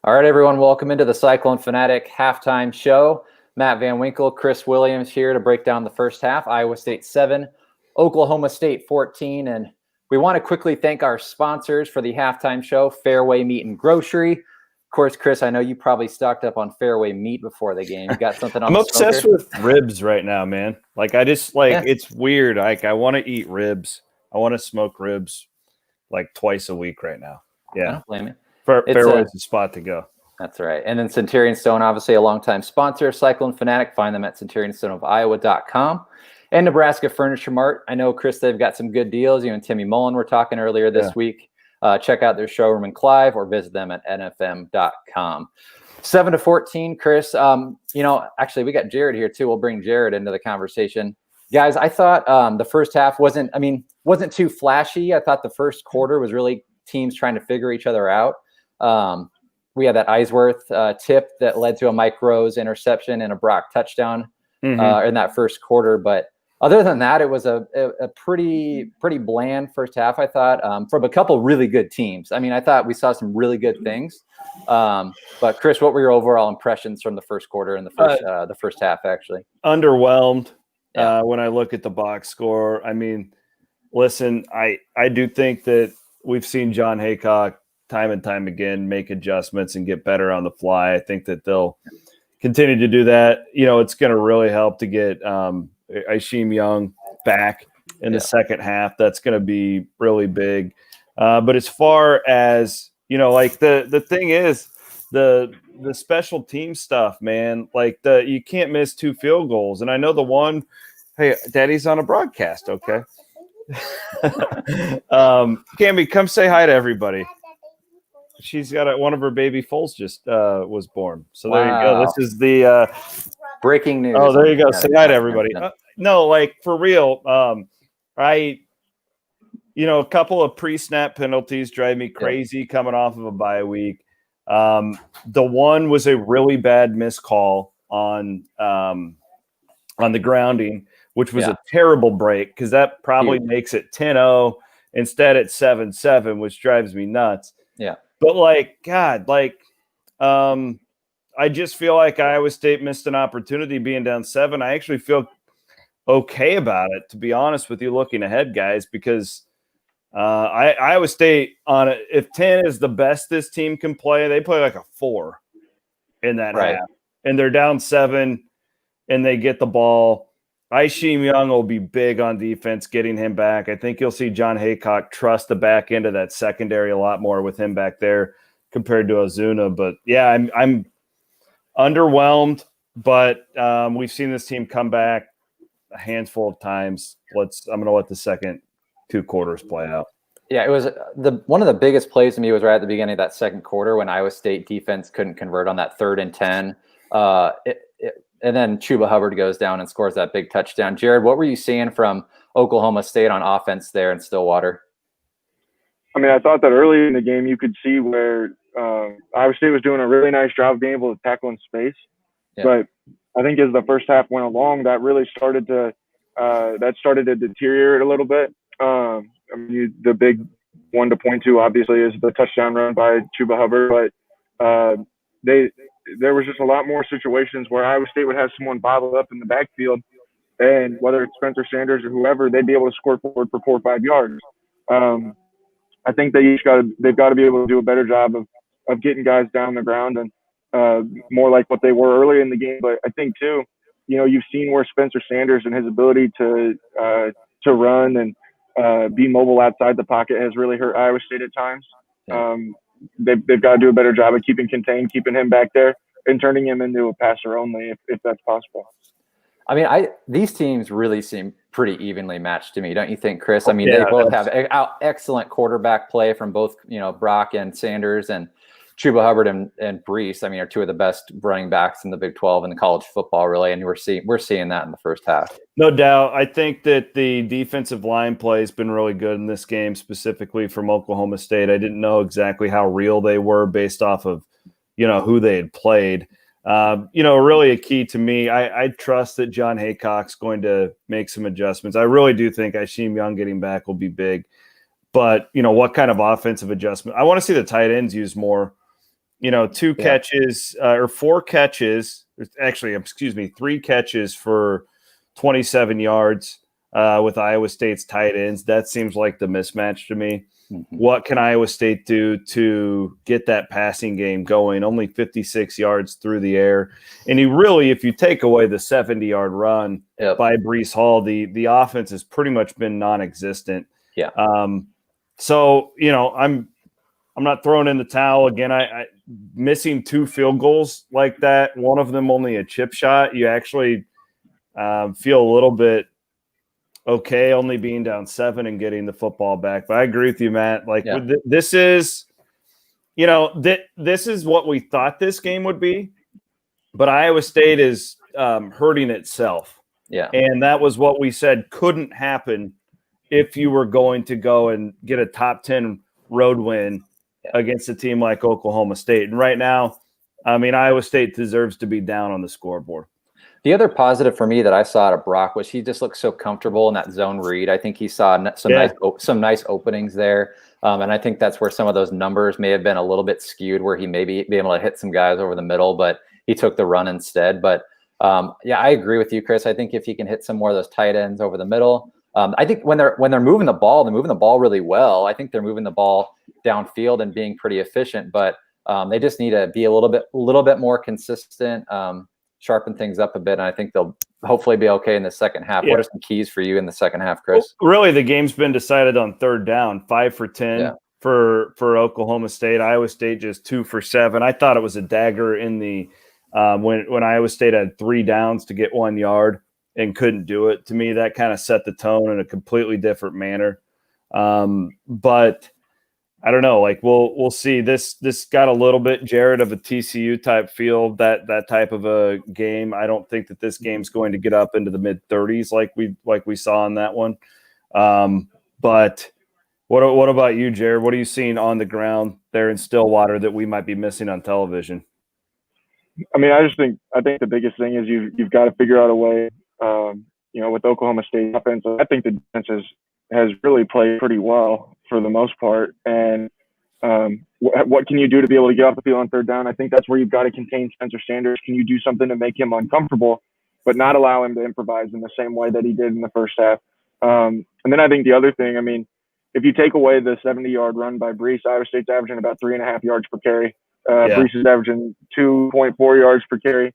All right, everyone, welcome into the Cyclone Fanatic halftime show. Matt Van Winkle, Chris Williams here to break down the first half. Iowa State 7, Oklahoma State 14. And we want to quickly thank our sponsors for the halftime show, Fareway Meat and Grocery. Of course, Chris, I know you probably stocked up on Fareway meat before the game. You got something on I'm the obsessed smoker? with ribs right now, man. Like, I just, It's weird. Like, I want to eat ribs. I want to smoke ribs like twice a week right now. I Yeah. don't blame you. Fairway's the spot to go. That's right. And then Centurion Stone, obviously a longtime sponsor, Cyclone Fanatic. Find them at centurionstoneofiowa.com. And Nebraska Furniture Mart. I know, Chris, they've got some good deals. You and Timmy Mullen were talking earlier this week. Check out their showroom in Clive or visit them at nfm.com. 7-14, Chris. Actually, we got Jared here too. We'll bring Jared into the conversation. Guys, I thought the first half wasn't too flashy. I thought the first quarter was really teams trying to figure each other out. We had that Eisworth tip that led to a Mike Rose interception and a Brock touchdown in that first quarter. But other than that, it was a pretty bland first half, I thought, from a couple really good teams. I mean, I thought we saw some really good things. But Chris, what were your overall impressions from the first quarter and the first half, actually? Underwhelmed when I look at the box score. I mean, listen, I do think that we've seen John Haycock time and time again make adjustments and get better on the fly. I think that they'll continue to do that. You know, it's going to really help to get Isheem Young back in the second half. That's going to be really big. But as far as, like the thing is, the special team stuff, man, like you can't miss 2 field goals. And I know the one, hey, Daddy's on a broadcast. Okay. Cammy, come say hi to everybody. She's got one of her baby foals just was born. So there you go. This is the breaking news. Oh, there you go. Say hi to everybody. No, like for real. A couple of pre-snap penalties drive me crazy coming off of a bye week. The one was a really bad missed call on the grounding, which was a terrible break because that probably makes it 10-0 instead at 7-7, which drives me nuts. Yeah. But I just feel like Iowa State missed an opportunity being down 7. I actually feel okay about it, to be honest with you, looking ahead, guys, because Iowa State if 10 is the best this team can play, they play like a 4 in that half. And they're down 7 and they get the ball. Isheem Young will be big on defense, getting him back. I think you'll see John Haycock trust the back end of that secondary a lot more with him back there compared to Ozuna. But yeah, I'm underwhelmed, but we've seen this team come back a handful of times. I'm going to let the second 2 quarters play out. Yeah, it was one of the biggest plays to me was right at the beginning of that second quarter when Iowa State defense couldn't convert on that 3rd and 10. And then Chuba Hubbard goes down and scores that big touchdown. Jared, what were you seeing from Oklahoma State on offense there in Stillwater? I mean, I thought that early in the game you could see where Iowa State was doing a really nice job being able to tackle in space. Yeah. But I think as the first half went along, that really started to deteriorate a little bit. The big one to point to, obviously, is the touchdown run by Chuba Hubbard. But there was just a lot more situations where Iowa State would have someone bottled up in the backfield, and whether it's Spencer Sanders or whoever, they'd be able to score forward for 4 or 5 yards. I think they've got to be able to do a better job of getting guys down the ground and more like what they were early in the game. But I think too, you've seen where Spencer Sanders and his ability to run and be mobile outside the pocket has really hurt Iowa State at times. They've got to do a better job of keeping contained, keeping him back there, and turning him into a passer only if that's possible. I mean, these teams really seem pretty evenly matched to me, don't you think, Chris? I mean, they both have excellent quarterback play from both, Brock and Sanders, and Chuba Hubbard and Brees, I mean, are 2 of the best running backs in the Big 12 in the college football, really, and we're seeing that in the first half. No doubt. I think that the defensive line play has been really good in this game, specifically from Oklahoma State. I didn't know exactly how real they were based off of, who they had played. Really a key to me. I trust that John Haycock's going to make some adjustments. I really do think Isheem Young getting back will be big. But, what kind of offensive adjustment? I want to see the tight ends used more. 2 catches or 4 catches. Actually, excuse me, 3 catches for 27 yards with Iowa State's tight ends. That seems like the mismatch to me. Mm-hmm. What can Iowa State do to get that passing game going? Only 56 yards through the air. And if you take away the 70-yard run by Breece Hall, the offense has pretty much been non-existent. Yeah. So, I'm not throwing in the towel again. I missing 2 field goals like that, one of them only a chip shot. You actually feel a little bit okay, only being down 7 and getting the football back. But I agree with you, Matt. This is, this is what we thought this game would be. But Iowa State is hurting itself. Yeah, and that was what we said couldn't happen if you were going to go and get a top 10 road win against a team like Oklahoma State. And right now, Iowa State deserves to be down on the scoreboard. The other positive for me that I saw out of Brock was he just looked so comfortable in that zone read. I think he saw some nice openings there. And I think that's where some of those numbers may have been a little bit skewed, where he may be able to hit some guys over the middle, but he took the run instead. But I agree with you, Chris. I think if he can hit some more of those tight ends over the middle, I think when they're moving the ball, they're moving the ball really well. I think they're moving the ball downfield and being pretty efficient, but they just need to be a little bit more consistent, sharpen things up a bit, and I think they'll hopefully be okay in the second half. What are some keys for you in the second half, Chris? Well, really, the game's been decided on third down, 5 for 10 for Oklahoma State. Iowa State just 2 for 7. I thought it was a dagger in the when Iowa State had 3 downs to get 1 yard and couldn't do it. To me, that kind of set the tone in a completely different manner. But I don't know. We'll see. This got a little bit, Jared, of a TCU type feel. That type of a game. I don't think that this game's going to get up into the mid-30s like we saw in that one. But what about you, Jared? What are you seeing on the ground there in Stillwater that we might be missing on television? I think the biggest thing is you've got to figure out a way. With Oklahoma State offense, I think the defense has really played pretty well for the most part. And what can you do to be able to get off the field on third down? I think that's where you've got to contain Spencer Sanders. Can you do something to make him uncomfortable, but not allow him to improvise in the same way that he did in the first half? And then I think the other thing, if you take away the 70-yard run by Breece, Iowa State's averaging about 3.5 yards per carry. Breece is averaging 2.4 yards per carry.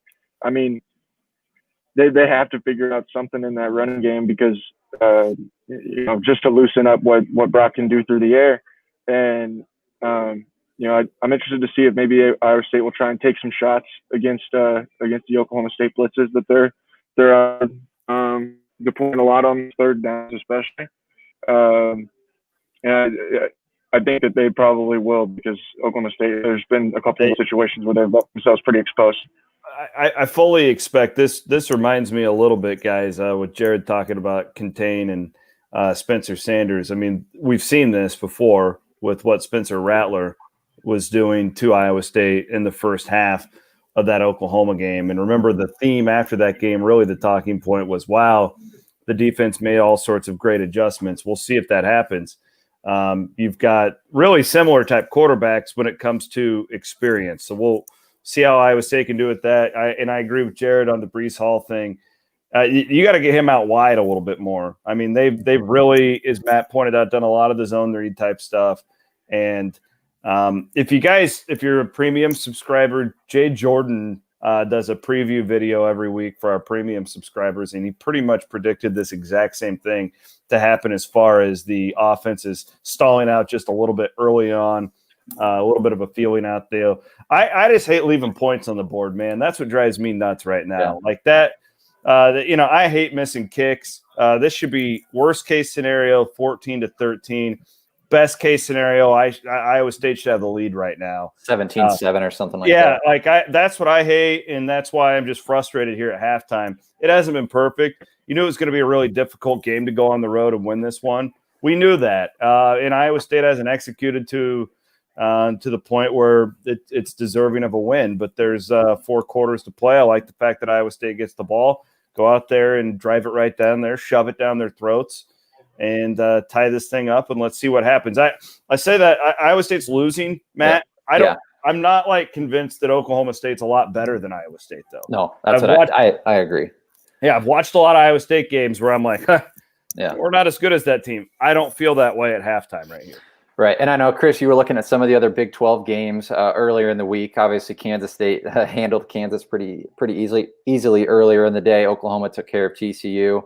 They have to figure out something in that running game because just to loosen up what Brock can do through the air. And I'm interested to see if maybe Iowa State will try and take some shots against the Oklahoma State blitzes that they're deploying a lot on third downs, especially. And I think that they probably will, because Oklahoma State, there's been a couple of situations where they've left themselves pretty exposed. I fully expect this. This reminds me a little bit, guys, with Jared talking about contain and Spencer Sanders. We've seen this before with what Spencer Rattler was doing to Iowa State in the first half of that Oklahoma game. And remember, the theme after that game, really the talking point was, wow, the defense made all sorts of great adjustments. We'll see if that happens. You've got really similar type quarterbacks when it comes to experience. So we'll see how Iowa State can do with that. I agree with Jared on the Breece Hall thing. You got to get him out wide a little bit more. They've really, as Matt pointed out, done a lot of the zone read type stuff. And if you're a premium subscriber, Jay Jordan does a preview video every week for our premium subscribers, and he pretty much predicted this exact same thing to happen as far as the offense is stalling out just a little bit early on. A little bit of a feeling out there. I just hate leaving points on the board, man. That's what drives me nuts right now. Yeah. Like that, I hate missing kicks. This should be worst case scenario, 14-13. Best case scenario, Iowa State should have the lead right now. 17-7 or something like that. Yeah, that's what I hate, and that's why I'm just frustrated here at halftime. It hasn't been perfect. You knew it was going to be a really difficult game to go on the road and win this one. We knew that. And Iowa State hasn't executed to the point where it's deserving of a win. But there's 4 quarters to play. I like the fact that Iowa State gets the ball, go out there and drive it right down there, shove it down their throats, and tie this thing up, and let's see what happens. I say that Iowa State's losing, Matt. I I'm not like convinced that Oklahoma State's a lot better than Iowa State, though. No, that's what I agree. Yeah, I've watched a lot of Iowa State games where I'm like, yeah, we're not as good as that team. I don't feel that way at halftime right here. Right. And I know, Chris, you were looking at some of the other Big 12 games earlier in the week. Obviously, Kansas State handled Kansas pretty easily earlier in the day. Oklahoma took care of TCU.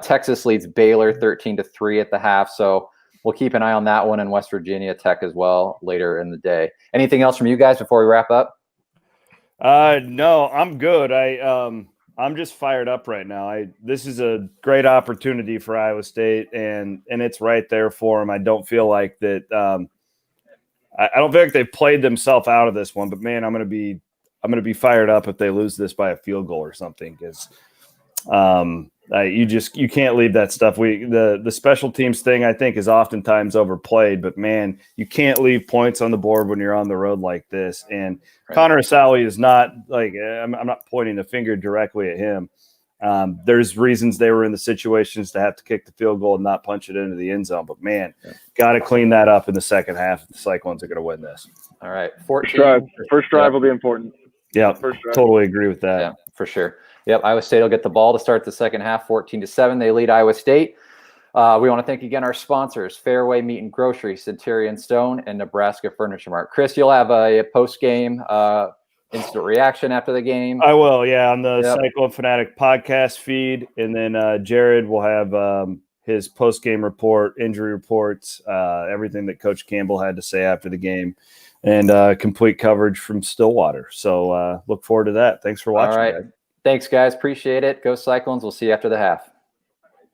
Texas leads Baylor 13-3 at the half. So we'll keep an eye on that one, and West Virginia Tech as well later in the day. Anything else from you guys before we wrap up? No, I'm good. I'm just fired up right now. This is a great opportunity for Iowa State, and it's right there for them. I don't feel like that. I don't feel like they've played themselves out of this one. But man, I'm gonna be fired up if they lose this by a field goal or something, because you can't leave that stuff. The special teams thing, I think, is oftentimes overplayed. But man, you can't leave points on the board when you're on the road like this. And right. Connor Asali is not like, I'm not pointing the finger directly at him. There's reasons they were in the situations to have to kick the field goal and not punch it into the end zone. But man, got to clean that up in the second half if the Cyclones are going to win this. All right, first drive will be important. Yeah, totally agree with that. Yeah, for sure. Yep, Iowa State will get the ball to start the second half, 14-7. They lead Iowa State. We want to thank again our sponsors, Fareway Meat and Grocery, Centurion Stone, and Nebraska Furniture Mart. Chris, you'll have a post-game instant reaction after the game. I will, yeah, on the Cyclone Fanatic podcast feed. And then Jared will have his post-game report, injury reports, everything that Coach Campbell had to say after the game, and complete coverage from Stillwater. So look forward to that. Thanks for watching. All right. Guys. Thanks, guys. Appreciate it. Go Cyclones. We'll see you after the half.